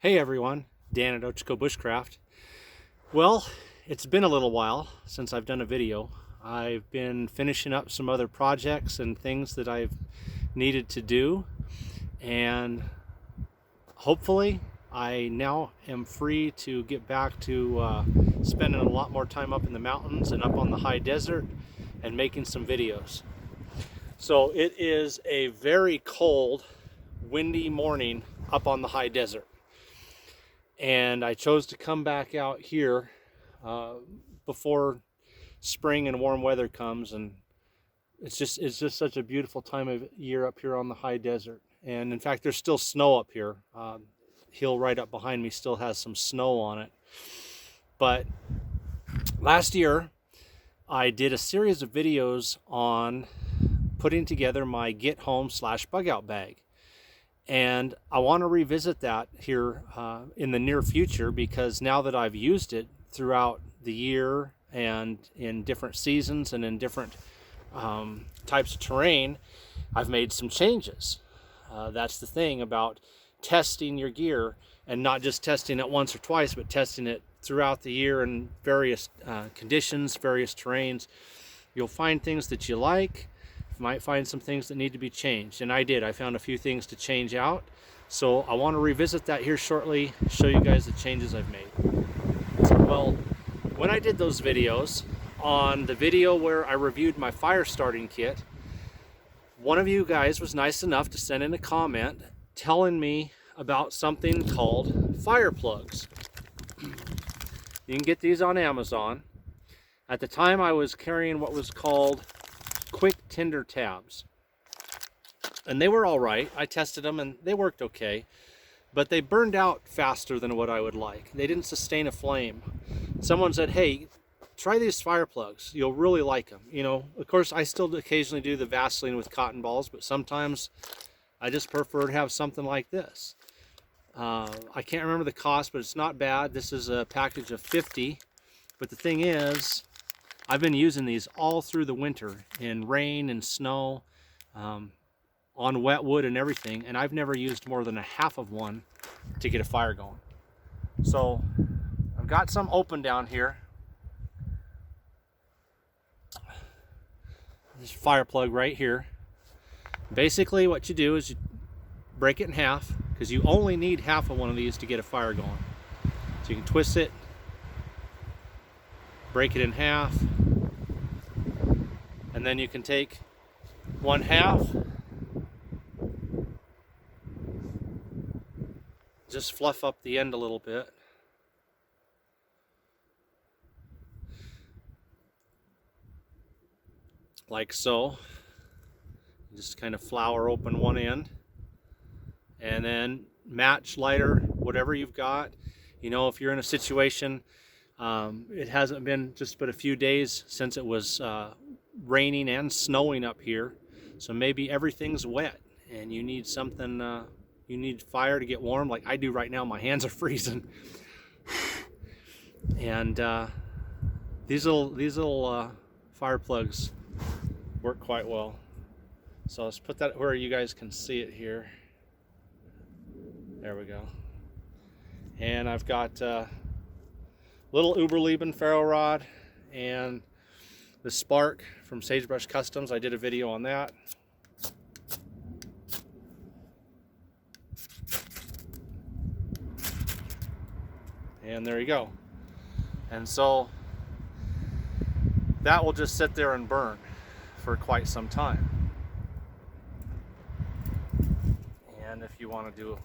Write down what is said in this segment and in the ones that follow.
Hey everyone, Dan at Ochiko Bushcraft. Well, it's been a little while since I've done a video. I've been finishing up some other projects and things that I've needed to do, and hopefully I now am free to get back to spending a lot more time up in the mountains and up on the high desert and making some videos. So it is a very cold, windy morning up on the high desert. And I chose to come back out here before spring and warm weather comes, and it's just such a beautiful time of year up here on the high desert. And in fact, there's still snow up here. Hill right up behind me still has some snow on it. But last year I did a series of videos on putting together my get home / bug out bag. And I want to revisit that here in the near future, because now that I've used it throughout the year and in different seasons and in different types of terrain, I've made some changes. That's the thing about testing your gear, and not just testing it once or twice, but testing it throughout the year in various conditions, various terrains. You'll find things that you like. Might find some things that need to be changed, and I did. I found a few things to change out, so I want to revisit that here shortly, show you guys the changes I've made. Well, when I did those videos, on the video where I reviewed my fire starting kit, one of you guys was nice enough to send in a comment telling me about something called fire plugs. You can get these on Amazon. At the time I was carrying what was called quick Tinder tabs, and they were all right. I tested them and they worked okay, but they burned out faster than what I would like. They didn't sustain a flame. Someone said, hey, try these fire plugs, you'll really like them. You know, of course I still occasionally do the Vaseline with cotton balls, but sometimes I just prefer to have something like this. I can't remember the cost, but it's not bad. This is a package of 50, but the thing is, I've been using these all through the winter in rain and snow, on wet wood and everything, and I've never used more than a half of one to get a fire going. So I've got some open down here. This fire plug right here. Basically what you do is you break it in half, because you only need half of one of these to get a fire going. So you can twist it, break it in half, and then you can take one half, just fluff up the end a little bit, like so. Just kind of flower open one end, and then match lighter whatever you've got. You know, if you're in a situation, it hasn't been just but a few days since it was raining and snowing up here, so maybe everything's wet and you need something, you need fire to get warm, like I do right now. My hands are freezing. And these little fire plugs work quite well. So let's put that where you guys can see it here. There we go. And I've got little Uberleben ferro rod and the spark from Sagebrush Customs. I did a video on that. And there you go. And so that will just sit there and burn for quite some time. And if you want to do,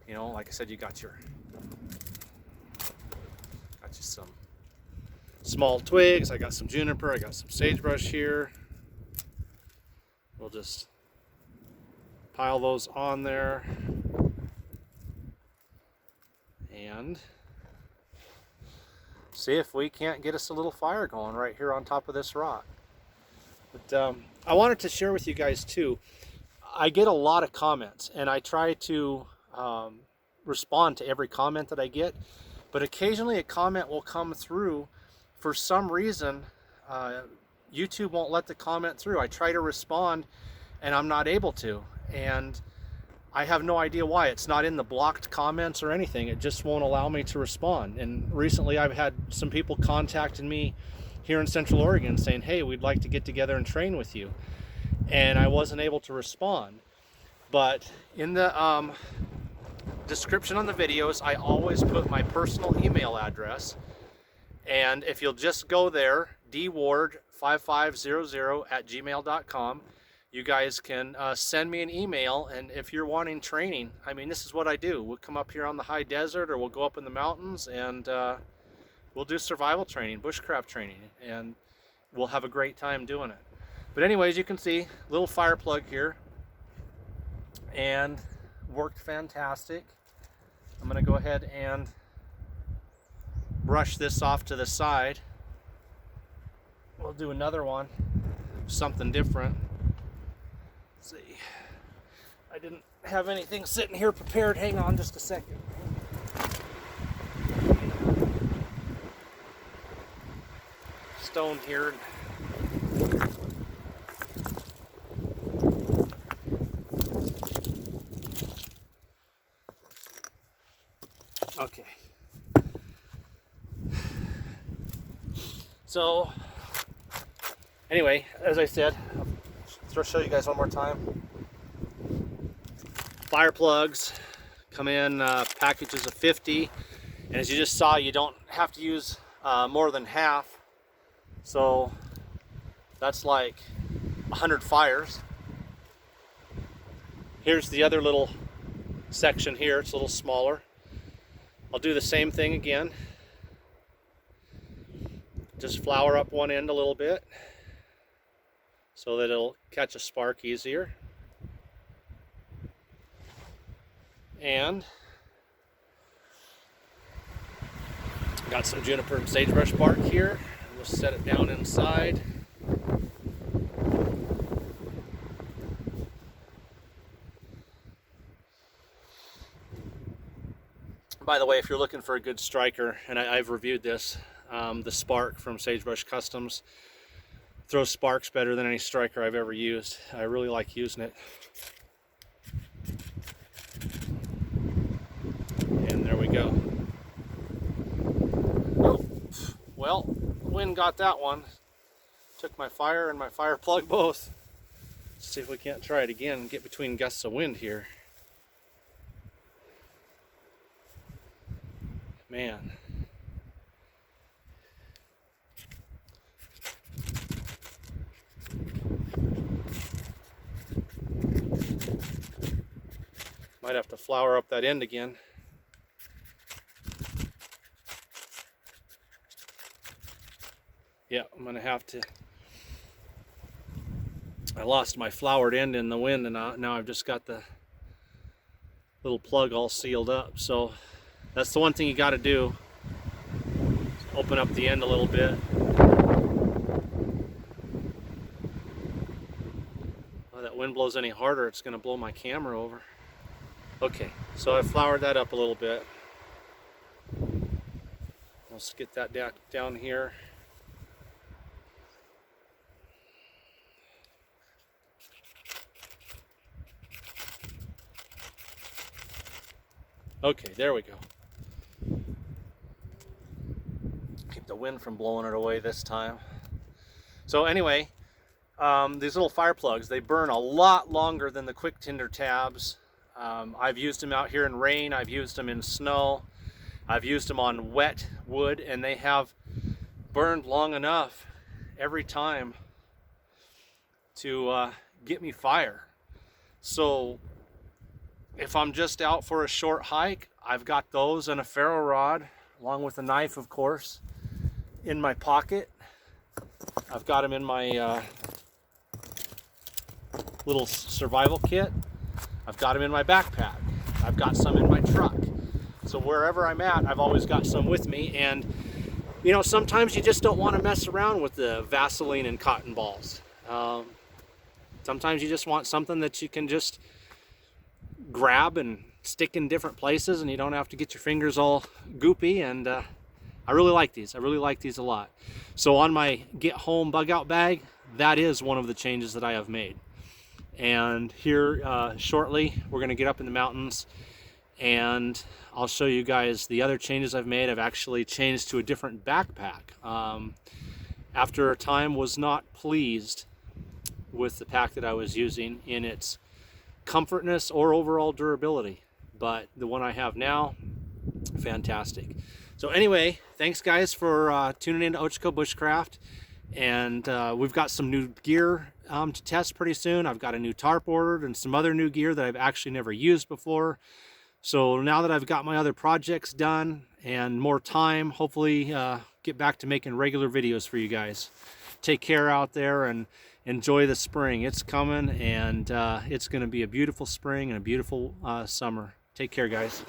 you know, like I said, you got you some small twigs. I got some juniper, I got some sagebrush here. We'll just pile those on there and see if we can't get us a little fire going right here on top of this rock. But I wanted to share with you guys too, I get a lot of comments, and I try to respond to every comment that I get, but occasionally a comment will come through. For some reason, YouTube won't let the comment through. I try to respond and I'm not able to. And I have no idea why. It's not in the blocked comments or anything. It just won't allow me to respond. And recently I've had some people contacting me here in Central Oregon saying, hey, we'd like to get together and train with you. And I wasn't able to respond. But in the description on the videos, I always put my personal email address. And if you'll just go there, dward5500@gmail.com, you guys can send me an email. And if you're wanting training, I mean, this is what I do. We'll come up here on the high desert, or we'll go up in the mountains, and we'll do survival training, bushcraft training, and we'll have a great time doing it. But anyways, you can see little fire plug here, and worked fantastic. I'm going to go ahead and brush this off to the side. We'll do another one, something different. Let's see. I didn't have anything sitting here prepared. Hang on just a second. Stone here. Okay. So, anyway, as I said, I'll show you guys one more time. Fire plugs come in packages of 50, and as you just saw, you don't have to use more than half. So that's like 100 fires. Here's the other little section here. It's a little smaller. I'll do the same thing again. Just flour up one end a little bit so that it'll catch a spark easier. And got some juniper and sagebrush bark here. We'll set it down inside. By the way, if you're looking for a good striker, and I've reviewed this, the Spark from Sagebrush Customs throws sparks better than any striker I've ever used. I really like using it. And there we go. Oh, well, the wind got that one. Took my fire and my fire plug both. Let's see if we can't try it again and get between gusts of wind here. Man. Might have to flour up that end again. Yeah, I'm gonna have to. I lost my floured end in the wind, and now I've just got the little plug all sealed up. So that's the one thing you got to do. Open up the end a little bit. If that wind blows any harder, it's going to blow my camera over. Okay, so I floured that up a little bit. Let's get that down here. Okay, there we go. Keep the wind from blowing it away this time. So anyway, these little fire plugs, they burn a lot longer than the quick tinder tabs. I've used them out here in rain, I've used them in snow, I've used them on wet wood, and they have burned long enough every time to get me fire. So if I'm just out for a short hike, I've got those and a ferro rod, along with a knife, of course, in my pocket. I've got them in my little survival kit. I've got them in my backpack. I've got some in my truck. So wherever I'm at, I've always got some with me. And you know, sometimes you just don't want to mess around with the Vaseline and cotton balls. Sometimes you just want something that you can just grab and stick in different places, and you don't have to get your fingers all goopy. And I really like these. I really like these a lot. So on my get home bug out bag, that is one of the changes that I have made. And here shortly we're going to get up in the mountains and I'll show you guys the other changes I've made. I've actually changed to a different backpack. After a time was not pleased with the pack that I was using in its comfortness or overall durability, but the one I have now, fantastic. So anyway, thanks guys for tuning in to Ochiko Bushcraft, and we've got some new gear to test pretty soon. I've got a new tarp ordered and some other new gear that I've actually never used before. So now that I've got my other projects done and more time, hopefully get back to making regular videos for you guys. Take care out there and enjoy the spring. It's coming, and it's going to be a beautiful spring and a beautiful summer. Take care, guys.